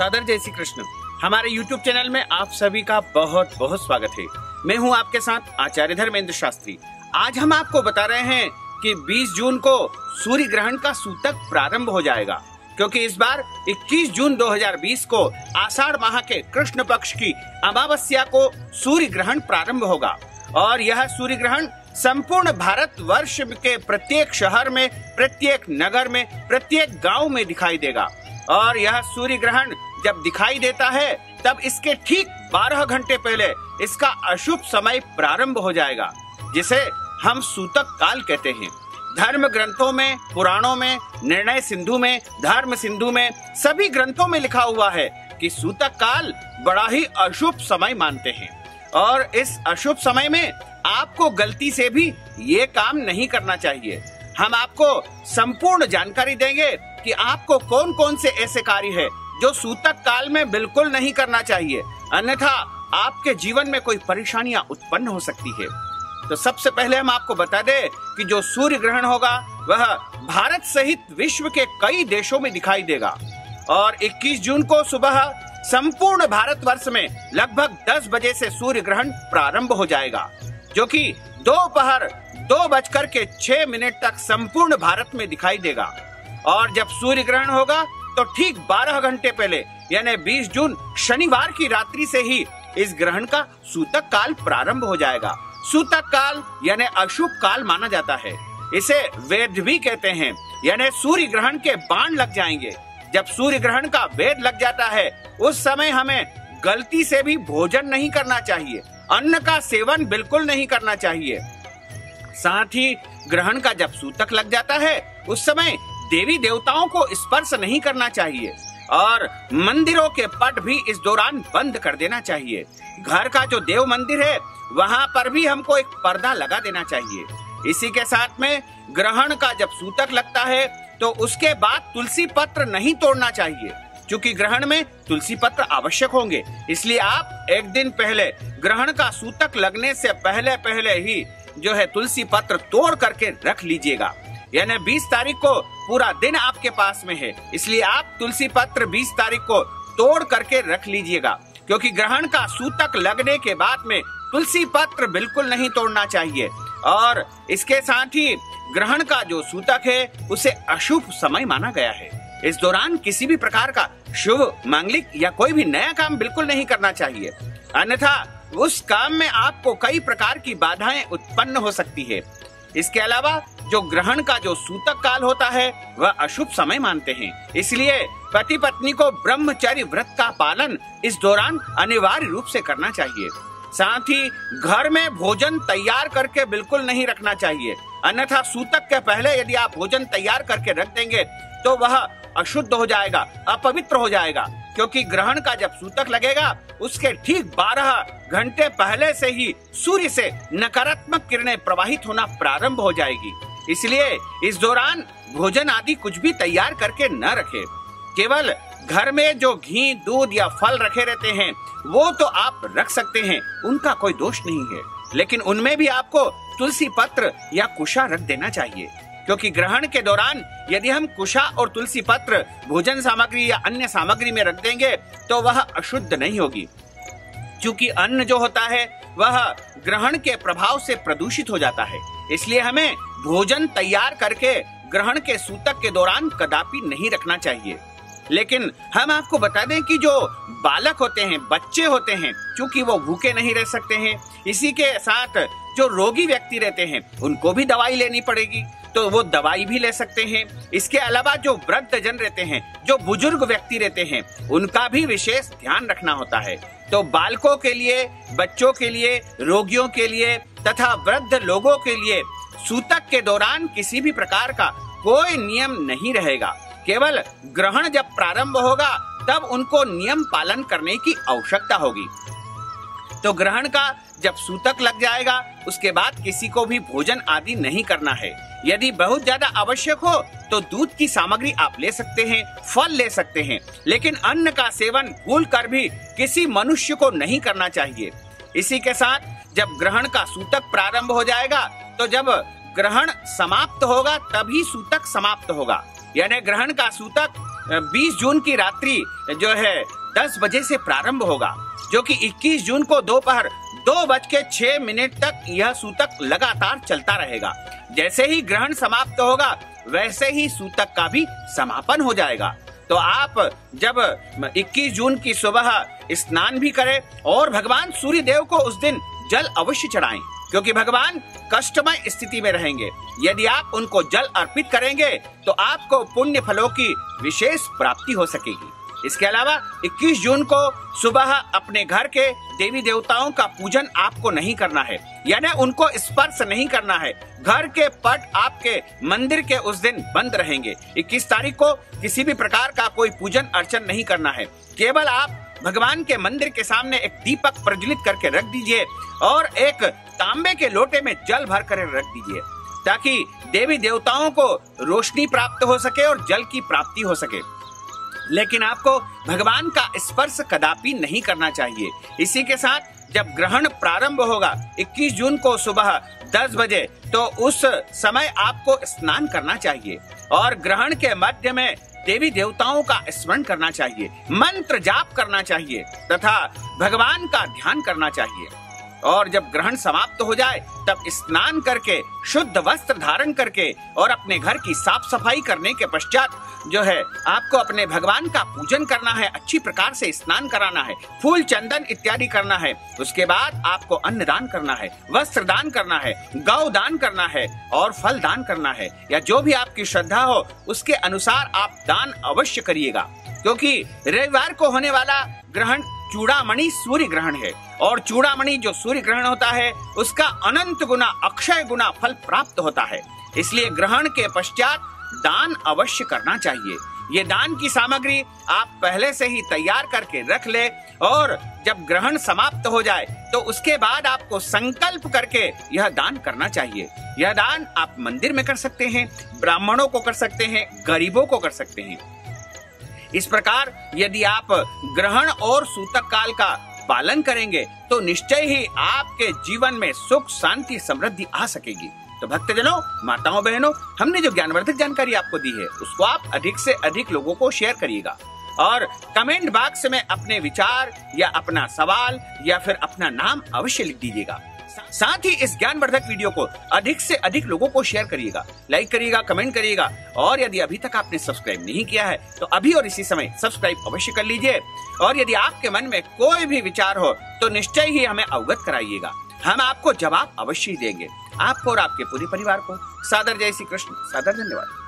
सादर जय श्री कृष्ण। हमारे YouTube चैनल में आप सभी का बहुत बहुत स्वागत है। मैं हूं आपके साथ आचार्य धर्मेंद्र शास्त्री। आज हम आपको बता रहे हैं कि 20 जून को सूर्य ग्रहण का सूतक प्रारंभ हो जाएगा, क्योंकि इस बार 21 जून 2020 को आषाढ़ माह के कृष्ण पक्ष की अमावस्या को सूर्य ग्रहण प्रारंभ होगा और यह सूर्य ग्रहण संपूर्ण भारत वर्ष के प्रत्येक शहर में, प्रत्येक नगर में, प्रत्येक गांव में दिखाई देगा। और यह सूर्य ग्रहण जब दिखाई देता है तब इसके ठीक 12 घंटे पहले इसका अशुभ समय प्रारंभ हो जाएगा, जिसे हम सूतक काल कहते हैं। धर्म ग्रंथों में, पुराणों में, निर्णय सिंधु में, धर्म सिंधु में, सभी ग्रंथों में लिखा हुआ है कि सूतक काल बड़ा ही अशुभ समय मानते हैं और इस अशुभ समय में आपको गलती से भी ये काम नहीं करना चाहिए। हम आपको संपूर्ण जानकारी देंगे कि आपको कौन कौन से ऐसे कार्य है जो सूतक काल में बिल्कुल नहीं करना चाहिए, अन्यथा आपके जीवन में कोई परेशानियां उत्पन्न हो सकती है। तो सबसे पहले हम आपको बता दें कि जो सूर्य ग्रहण होगा वह भारत सहित विश्व के कई देशों में दिखाई देगा और 21 जून को सुबह संपूर्ण भारतवर्ष में लगभग 10 बजे से सूर्य ग्रहण प्रारंभ हो जाएगा, जो कि दोपहर 2:06 तक संपूर्ण भारत में दिखाई देगा। और जब सूर्य ग्रहण होगा तो ठीक 12 घंटे पहले यानी 20 जून शनिवार की रात्रि से ही इस ग्रहण का सूतक काल प्रारंभ हो जाएगा। सूतक काल यानी अशुभ काल माना जाता है। इसे वेद भी कहते हैं, यानी सूर्य ग्रहण के बाण लग जाएंगे। जब सूर्य ग्रहण का वेद लग जाता है उस समय हमें गलती से भी भोजन नहीं करना चाहिए, अन्न का सेवन बिल्कुल नहीं करना चाहिए। साथ ही ग्रहण का जब सूतक लग जाता है उस समय देवी देवताओं को स्पर्श नहीं करना चाहिए और मंदिरों के पट भी इस दौरान बंद कर देना चाहिए। घर का जो देव मंदिर है वहाँ पर भी हमको एक पर्दा लगा देना चाहिए। इसी के साथ में ग्रहण का जब सूतक लगता है तो उसके बाद तुलसी पत्र नहीं तोड़ना चाहिए, क्योंकि ग्रहण में तुलसी पत्र आवश्यक होंगे। इसलिए आप एक दिन पहले ग्रहण का सूतक लगने से पहले ही जो है तुलसी पत्र तोड़ करके रख लीजिएगा। यानी 20 तारीख को पूरा दिन आपके पास में है, इसलिए आप तुलसी पत्र 20 तारीख को तोड़ करके रख लीजिएगा, क्योंकि ग्रहण का सूतक लगने के बाद में तुलसी पत्र बिल्कुल नहीं तोड़ना चाहिए। और इसके साथ ही ग्रहण का जो सूतक है उसे अशुभ समय माना गया है। इस दौरान किसी भी प्रकार का शुभ, मांगलिक या कोई भी नया काम बिल्कुल नहीं करना चाहिए, अन्यथा उस काम में आपको कई प्रकार की बाधाएं उत्पन्न हो सकती है। इसके अलावा जो ग्रहण का जो सूतक काल होता है वह अशुभ समय मानते हैं, इसलिए पति पत्नी को ब्रह्मचर्य व्रत का पालन इस दौरान अनिवार्य रूप से करना चाहिए। साथ ही घर में भोजन तैयार करके बिल्कुल नहीं रखना चाहिए, अन्यथा सूतक के पहले यदि आप भोजन तैयार करके रख देंगे तो वह अशुद्ध हो जाएगा, अपवित्र हो जाएगा, क्योंकि ग्रहण का जब सूतक लगेगा उसके ठीक 12 घंटे पहले से ही सूर्य से नकारात्मक किरणें प्रवाहित होना प्रारंभ हो जाएगी। इसलिए इस दौरान भोजन आदि कुछ भी तैयार करके न रखें। केवल घर में जो घी, दूध या फल रखे रहते हैं वो तो आप रख सकते हैं, उनका कोई दोष नहीं है, लेकिन उनमें भी आपको तुलसी पत्र या कुशा रख देना चाहिए, क्योंकि ग्रहण के दौरान यदि हम कुशा और तुलसी पत्र भोजन सामग्री या अन्य सामग्री में रख देंगे तो वह अशुद्ध नहीं होगी, क्योंकि अन्न जो होता है वह ग्रहण के प्रभाव से प्रदूषित हो जाता है। इसलिए हमें भोजन तैयार करके ग्रहण के सूतक के दौरान कदापि नहीं रखना चाहिए। लेकिन हम आपको बता दें कि जो बालक होते हैं, बच्चे होते हैं, क्योंकि वो भूखे नहीं रह सकते हैं, इसी के साथ जो रोगी व्यक्ति रहते हैं उनको भी दवाई लेनी पड़ेगी, तो वो दवाई भी ले सकते हैं। इसके अलावा जो वृद्ध जन रहते हैं, जो बुजुर्ग व्यक्ति रहते हैं, उनका भी विशेष ध्यान रखना होता है। तो बालकों के लिए, बच्चों के लिए, रोगियों के लिए तथा वृद्ध लोगों के लिए सूतक के दौरान किसी भी प्रकार का कोई नियम नहीं रहेगा। केवल ग्रहण जब प्रारंभ होगा तब उनको नियम पालन करने की आवश्यकता होगी। तो ग्रहण का जब सूतक लग जाएगा उसके बाद किसी को भी भोजन आदि नहीं करना है। यदि बहुत ज्यादा आवश्यक हो तो दूध की सामग्री आप ले सकते हैं, फल ले सकते हैं, लेकिन अन्न का सेवन भूल कर भी किसी मनुष्य को नहीं करना चाहिए। इसी के साथ जब ग्रहण का सूतक प्रारंभ हो जाएगा तो जब ग्रहण समाप्त होगा तभी सूतक समाप्त होगा, यानी ग्रहण का सूतक 20 जून की रात्रि जो है 10 बजे से प्रारंभ होगा, जो कि 21 जून को दोपहर 2:06 तक यह सूतक लगातार चलता रहेगा। जैसे ही ग्रहण समाप्त होगा वैसे ही सूतक का भी समापन हो जाएगा। तो आप जब 21 जून की सुबह स्नान भी करें और भगवान सूर्य देव को उस दिन जल अवश्य चढ़ाएं, क्योंकि भगवान कष्टमय स्थिति में रहेंगे। यदि आप उनको जल अर्पित करेंगे तो आपको पुण्य फलों की विशेष प्राप्ति हो सकेगी। इसके अलावा 21 जून को सुबह अपने घर के देवी देवताओं का पूजन आपको नहीं करना है, यानी उनको स्पर्श नहीं करना है। घर के पट आपके मंदिर के उस दिन बंद रहेंगे। 21 तारीख को किसी भी प्रकार का कोई पूजन अर्चन नहीं करना है। केवल आप भगवान के मंदिर के सामने एक दीपक प्रज्वलित करके रख दीजिए और एक तांबे के लोटे में जल भर कर रख दीजिए, ताकि देवी देवताओं को रोशनी प्राप्त हो सके और जल की प्राप्ति हो सके। लेकिन आपको भगवान का स्पर्श कदापि नहीं करना चाहिए। इसी के साथ जब ग्रहण प्रारंभ होगा 21 जून को सुबह 10 बजे, तो उस समय आपको स्नान करना चाहिए और ग्रहण के मध्य में देवी देवताओं का स्मरण करना चाहिए, मंत्र जाप करना चाहिए तथा भगवान का ध्यान करना चाहिए। और जब ग्रहण समाप्त हो जाए तब स्नान करके शुद्ध वस्त्र धारण करके और अपने घर की साफ सफाई करने के पश्चात जो है आपको अपने भगवान का पूजन करना है, अच्छी प्रकार से स्नान कराना है, फूल चंदन इत्यादि करना है। उसके बाद आपको अन्न दान करना है, वस्त्र दान करना है, गौ दान करना है और फल दान करना है, या जो भी आपकी श्रद्धा हो उसके अनुसार आप दान अवश्य करिएगा। क्योंकि रविवार को होने वाला ग्रहण चूड़ामणि सूर्य ग्रहण है और चूड़ामणि जो सूर्य ग्रहण होता है उसका अनंत गुना अक्षय गुना फल प्राप्त होता है। इसलिए ग्रहण के पश्चात दान अवश्य करना चाहिए। ये दान की सामग्री आप पहले से ही तैयार करके रख ले और जब ग्रहण समाप्त हो जाए तो उसके बाद आपको संकल्प करके यह दान करना चाहिए। यह दान आप मंदिर में कर सकते हैं, ब्राह्मणों को कर सकते हैं, गरीबों को कर सकते हैं। इस प्रकार यदि आप ग्रहण और सूतक काल का पालन करेंगे तो निश्चय ही आपके जीवन में सुख शांति समृद्धि आ सकेगी। तो भक्तजनों, माताओं बहनों, हमने जो ज्ञानवर्धक जानकारी आपको दी है उसको आप अधिक से अधिक लोगों को शेयर करिएगा और कमेंट बॉक्स में अपने विचार या अपना सवाल या फिर अपना नाम अवश्य लिख दीजिएगा। साथ ही इस ज्ञानवर्धक वीडियो को अधिक से अधिक लोगों को शेयर करिएगा, लाइक करिएगा, कमेंट करिएगा और यदि अभी तक आपने सब्सक्राइब नहीं किया है तो अभी और इसी समय सब्सक्राइब अवश्य कर लीजिए। और यदि आपके मन में कोई भी विचार हो तो निश्चय ही हमें अवगत कराइएगा, हम आपको जवाब अवश्य देंगे। आपको और आपके पूरे परिवार को सादर जय श्री कृष्ण, सादर धन्यवाद।